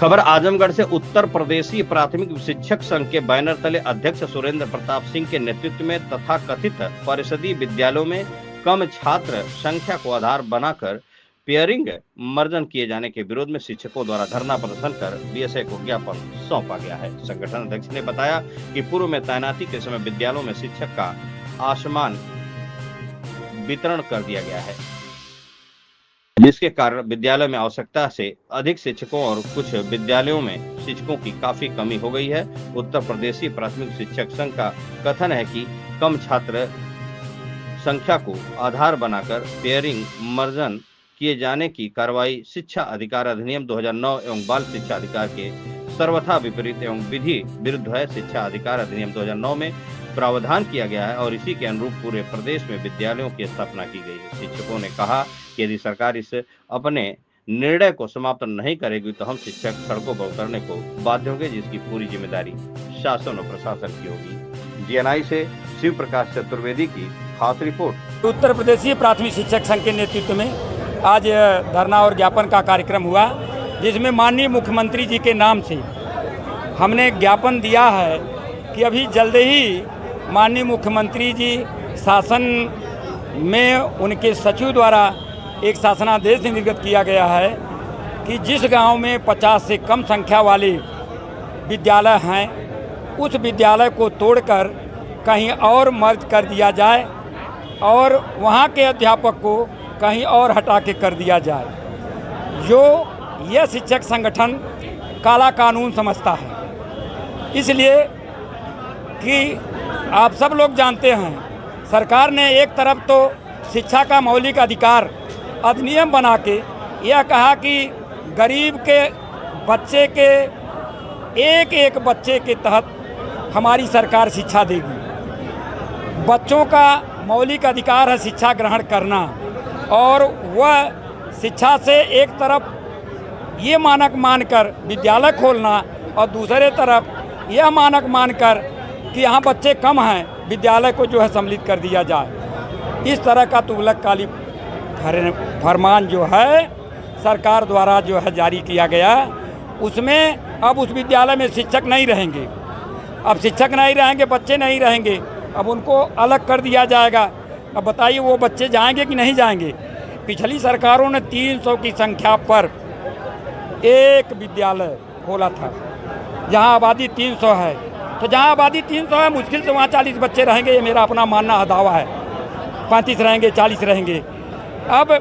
खबर आजमगढ़ से। उत्तर प्रदेशी प्राथमिक शिक्षक संघ के बैनर तले अध्यक्ष सुरेंद्र प्रताप सिंह के नेतृत्व में तथा कथित परिषदीय विद्यालयों में कम छात्र संख्या को आधार बनाकर पेयरिंग मर्जन किए जाने के विरोध में शिक्षकों द्वारा धरना प्रदर्शन कर बीएसए को ज्ञापन सौंपा गया है। संगठन अध्यक्ष ने बताया कि पूर्व में तैनाती के समय विद्यालयों में शिक्षक का आसमान वितरण कर दिया गया है, जिसके कारण विद्यालय में आवश्यकता से अधिक शिक्षकों और कुछ विद्यालयों में शिक्षकों की काफी कमी हो गई है। उत्तर प्रदेशी प्राथमिक शिक्षक संघ का कथन है कि कम छात्र संख्या को आधार बनाकर पेयरिंग मर्जन किए जाने की कार्रवाई शिक्षा अधिकार अधिनियम 2009 एवं बाल शिक्षा अधिकार के सर्वथा विपरीत एवं विधि विरुद्ध है। शिक्षा अधिकार अधिनियम 2009 में प्रावधान किया गया है और इसी के अनुरूप पूरे प्रदेश में विद्यालयों की स्थापना की गई है। शिक्षकों ने कहा कि यदि सरकार इस अपने निर्णय को समाप्त नहीं करेगी तो हम शिक्षक सड़कों पर उतरने को बाध्य होंगे, जिसकी पूरी जिम्मेदारी शासन और प्रशासन की होगी। जीएनआई से शिव प्रकाश चतुर्वेदी की खास रिपोर्ट। उत्तर प्रदेशीय प्राथमिक शिक्षक संघ के नेतृत्व में आज धरना और ज्ञापन का कार्यक्रम हुआ, जिसमें माननीय मुख्यमंत्री जी के नाम से हमने ज्ञापन दिया है कि अभी जल्द ही माननीय मुख्यमंत्री जी शासन में उनके सचिव द्वारा एक शासनादेश निर्गत किया गया है कि जिस गांव में 50 से कम संख्या वाले विद्यालय हैं, उस विद्यालय को तोड़कर कहीं और मर्ज कर दिया जाए और वहां के अध्यापक को कहीं और हटा के कर दिया जाए। जो यह शिक्षक संगठन काला कानून समझता है, इसलिए कि आप सब लोग जानते हैं सरकार ने एक तरफ तो शिक्षा का मौलिक अधिकार अधिनियम बना के यह कहा कि गरीब के बच्चे के एक एक बच्चे के तहत हमारी सरकार शिक्षा देगी। बच्चों का मौलिक अधिकार है शिक्षा ग्रहण करना, और वह शिक्षा से एक तरफ ये मानक मानकर विद्यालय खोलना और दूसरे तरफ यह मानक मानकर कि यहाँ बच्चे कम हैं, विद्यालय को जो है सम्मिलित कर दिया जाए। इस तरह का तुगलकाली फरमान जो है सरकार द्वारा जो है जारी किया गया, उसमें अब उस विद्यालय में शिक्षक नहीं रहेंगे। अब शिक्षक नहीं रहेंगे, बच्चे नहीं रहेंगे, अब उनको अलग कर दिया जाएगा। अब बताइए वो बच्चे जाएंगे कि नहीं जाएंगे। पिछली सरकारों ने 300 की संख्या पर एक विद्यालय खोला था, जहां आबादी 300 है। तो जहां आबादी 300 है, मुश्किल से वहां 40 बच्चे रहेंगे, ये मेरा अपना मानना दावा है। 35 रहेंगे, 40 रहेंगे। अब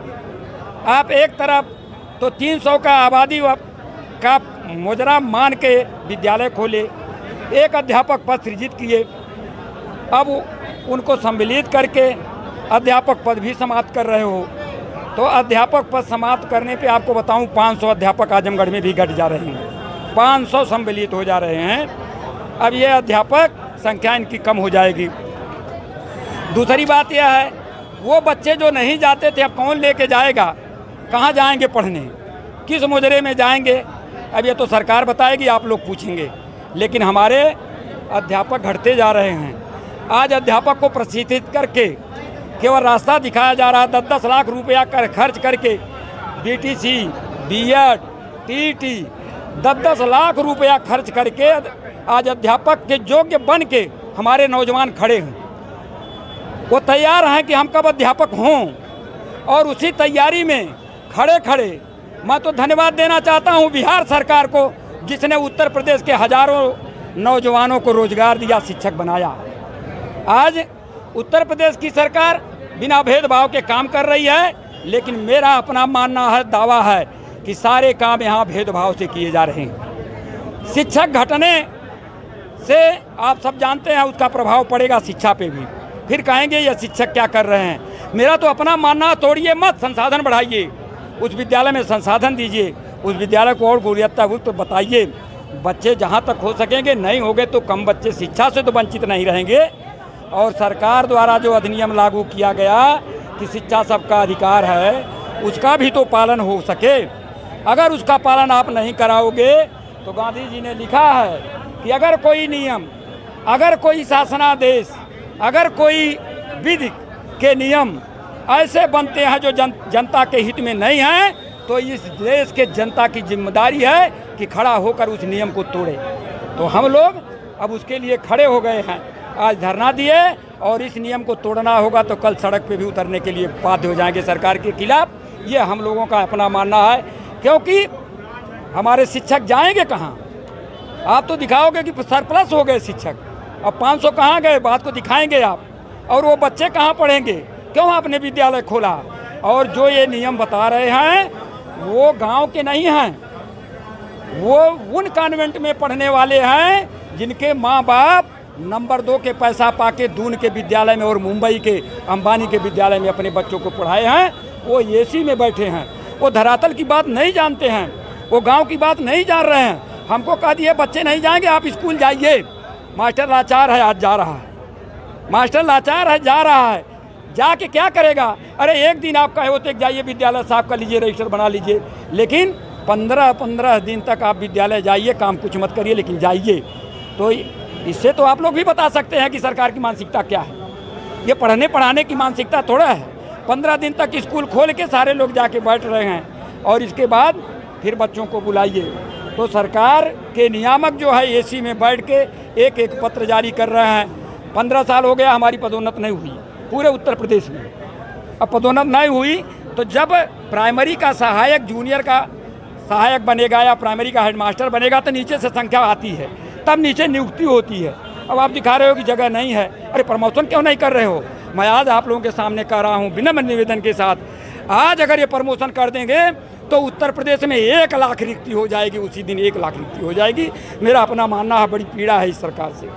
आप एक तरफ तो 300 का आबादी का मुजरा मान के विद्यालय खोले, एक अध्यापक पद सृजित किए, अब उनको सम्मिलित करके अध्यापक पद भी समाप्त कर रहे हो। तो अध्यापक पद समाप्त करने पे आपको बताऊं 500 अध्यापक आजमगढ़ में भी घट जा रहे हैं, 500 सम्मिलित हो जा रहे हैं। अब ये अध्यापक संख्या इनकी कम हो जाएगी। दूसरी बात यह है, वो बच्चे जो नहीं जाते थे अब कौन लेके जाएगा, कहाँ जाएंगे पढ़ने, किस मुजरे में जाएंगे, अब ये तो सरकार बताएगी, आप लोग पूछेंगे। लेकिन हमारे अध्यापक घटते जा रहे हैं। आज अध्यापक को प्रशिक्षित करके केवल रास्ता दिखाया जा रहा है। 10-10 लाख रुपया खर्च करके बीटीसी, बीएड, टीटी 10-10 लाख रुपया खर्च करके आज अध्यापक के योग्य बन के हमारे नौजवान खड़े हैं। वो तैयार हैं कि हम कब अध्यापक हों, और उसी तैयारी में खड़े खड़े मैं तो धन्यवाद देना चाहता हूं बिहार सरकार को, जिसने उत्तर प्रदेश के हजारों नौजवानों को रोजगार दिया, शिक्षक बनाया। आज उत्तर प्रदेश की सरकार बिना भेदभाव के काम कर रही है, लेकिन मेरा अपना मानना है, दावा है कि सारे काम यहाँ भेदभाव से किए जा रहे हैं। शिक्षक घटने से आप सब जानते हैं उसका प्रभाव पड़ेगा शिक्षा पे भी। फिर कहेंगे ये शिक्षक क्या कर रहे हैं। मेरा तो अपना मानना, तोड़िए मत, संसाधन बढ़ाइए, उस विद्यालय में संसाधन दीजिए, उस विद्यालय को और गुणवत्तायुक्त तो बताइए। बच्चे जहाँ तक हो सकेंगे, नहीं होंगे तो कम बच्चे शिक्षा से तो वंचित नहीं रहेंगे। और सरकार द्वारा जो अधिनियम लागू किया गया कि शिक्षा सबका अधिकार है, उसका भी तो पालन हो सके। अगर उसका पालन आप नहीं कराओगे तो गांधी जी ने लिखा है कि अगर कोई नियम, अगर कोई शासनादेश, अगर कोई विधि के नियम ऐसे बनते हैं जो जनता के हित में नहीं हैं, तो इस देश के जनता की जिम्मेदारी है कि खड़ा होकर उस नियम को तोड़े। तो हम लोग अब उसके लिए खड़े हो गए हैं, आज धरना दिए और इस नियम को तोड़ना होगा तो कल सड़क पे भी उतरने के लिए बाध्य हो जाएंगे सरकार के खिलाफ। ये हम लोगों का अपना मानना है, क्योंकि हमारे शिक्षक जाएंगे कहाँ? आप तो दिखाओगे कि सरप्लस हो गए शिक्षक, अब 500 कहाँ गए, बात को दिखाएंगे आप। और वो बच्चे कहाँ पढ़ेंगे? क्यों आपने विद्यालय खोला? और जो ये नियम बता रहे हैं वो गांव के नहीं हैं, वो उन कॉन्वेंट में पढ़ने वाले हैं जिनके माँ बाप नंबर 2 के पैसा पाके दून के विद्यालय में और मुंबई के अंबानी के विद्यालय में अपने बच्चों को पढ़ाए हैं। वो एसी में बैठे हैं, वो धरातल की बात नहीं जानते हैं, वो गांव की बात नहीं जान रहे हैं। हमको कह दिए बच्चे नहीं जाएंगे, आप स्कूल जाइए। मास्टर लाचार है, आज जा रहा है, मास्टर लाचार है, जा रहा है, जाके क्या करेगा? अरे एक दिन आप कहे होते जाइए विद्यालय साफ कर लीजिए, रजिस्टर बना लीजिए, लेकिन 15-15 दिन तक आप विद्यालय जाइए, काम कुछ मत करिए, लेकिन जाइए। तो इससे तो आप लोग भी बता सकते हैं कि सरकार की मानसिकता क्या है। ये पढ़ने पढ़ाने की मानसिकता थोड़ा है। 15 दिन तक स्कूल खोल के सारे लोग जाके बैठ रहे हैं और इसके बाद फिर बच्चों को बुलाइए। तो सरकार के नियामक जो है एसी में बैठ के एक एक पत्र जारी कर रहे हैं। 15 साल हो गया हमारी पदोन्नत नहीं हुई पूरे उत्तर प्रदेश में। अब पदोन्नत नहीं हुई तो जब प्राइमरी का सहायक जूनियर का सहायक बनेगा या प्राइमरी का हेडमास्टर बनेगा तो नीचे से संख्या आती है, तब नीचे नियुक्ति होती है। अब आप दिखा रहे हो कि जगह नहीं है, अरे प्रमोशन क्यों नहीं कर रहे हो? मैं आज आप लोगों के सामने कह रहा हूँ विनम्र निवेदन के साथ, आज अगर ये प्रमोशन कर देंगे तो उत्तर प्रदेश में 1 लाख रिक्ति हो जाएगी, उसी दिन 1 लाख रिक्ति हो जाएगी। मेरा अपना मानना है, बड़ी पीड़ा है इस सरकार से।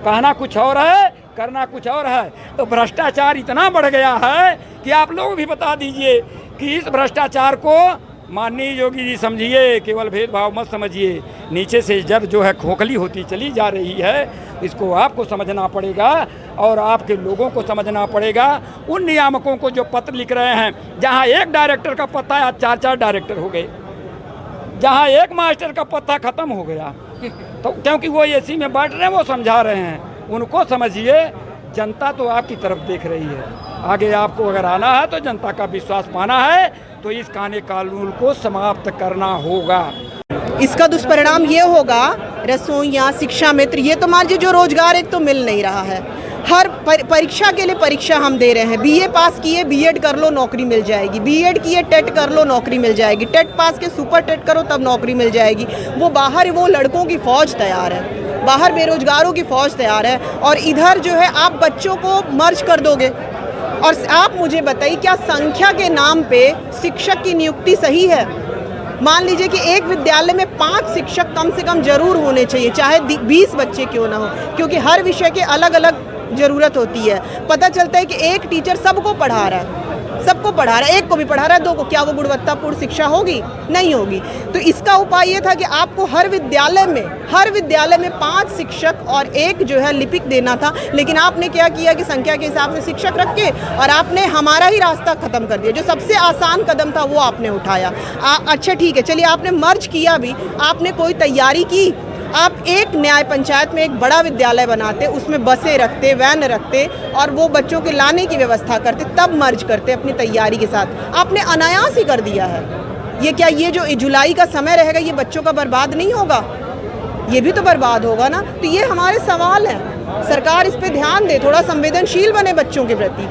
कहना कुछ और है, करना कुछ और है। तो भ्रष्टाचार इतना बढ़ गया है कि आप लोग भी बता दीजिए कि इस भ्रष्टाचार को माननीय योगी जी समझिए, केवल भेदभाव मत समझिए। नीचे से जड़ जो है खोखली होती चली जा रही है, इसको आपको समझना पड़ेगा और आपके लोगों को समझना पड़ेगा। उन नियामकों को जो पत्र लिख रहे हैं, जहां एक डायरेक्टर का पता आज 4-4 डायरेक्टर हो गए, जहां एक मास्टर का पता खत्म हो गया, तो क्योंकि वो एसी में बैठ रहे हैं, वो समझा रहे हैं। उनको समझिए, जनता तो आपकी तरफ देख रही है। आगे आपको अगर आना है तो जनता का विश्वास पाना है, तो इस कानून कानून को समाप्त करना होगा। इसका दुष्परिणाम ये होगा, रसोइयाँ, शिक्षा मित्र, ये तो मान लीजिए जो रोजगार एक तो मिल नहीं रहा है। हर परीक्षा के लिए परीक्षा हम दे रहे हैं। बीए पास किए, बीएड कर लो, नौकरी मिल जाएगी। बीएड किए, टेट कर लो, नौकरी मिल जाएगी। टेट पास के सुपर टेट करो, तब नौकरी मिल जाएगी। वो बाहर वो लड़कों की फौज तैयार है, बाहर बेरोजगारों की फौज तैयार है, और इधर जो है आप बच्चों को मर्ज कर दोगे। और आप मुझे बताइए, क्या संख्या के नाम पे शिक्षक की नियुक्ति सही है? मान लीजिए कि एक विद्यालय में 5 शिक्षक कम से कम जरूर होने चाहिए, चाहे 20 बच्चे क्यों ना हो, क्योंकि हर विषय के अलग अलग ज़रूरत होती है। पता चलता है कि एक टीचर सबको पढ़ा रहा है, एक को भी पढ़ा रहा है, 2 को, क्या वो गुणवत्तापूर्ण शिक्षा होगी? नहीं होगी। तो इसका उपाय ये था कि आपको हर विद्यालय में 5 शिक्षक और 1 जो है लिपिक देना था। लेकिन आपने क्या किया कि संख्या के हिसाब से शिक्षक रख के और आपने हमारा ही रास्ता ख़त्म कर दिया। जो सबसे आसान कदम था वो आपने उठाया। अच्छा ठीक है, चलिए आपने मर्ज किया भी, आपने कोई तैयारी की? आप एक न्याय पंचायत में एक बड़ा विद्यालय बनाते, उसमें बसें रखते, वैन रखते और वो बच्चों के लाने की व्यवस्था करते, तब मर्ज करते अपनी तैयारी के साथ। आपने अनायास ही कर दिया है। ये क्या, ये जो जुलाई का समय रहेगा, ये बच्चों का बर्बाद नहीं होगा? ये भी तो बर्बाद होगा ना। तो ये हमारे सवाल हैं, सरकार इस पे ध्यान दे, थोड़ा संवेदनशील बने बच्चों के प्रति।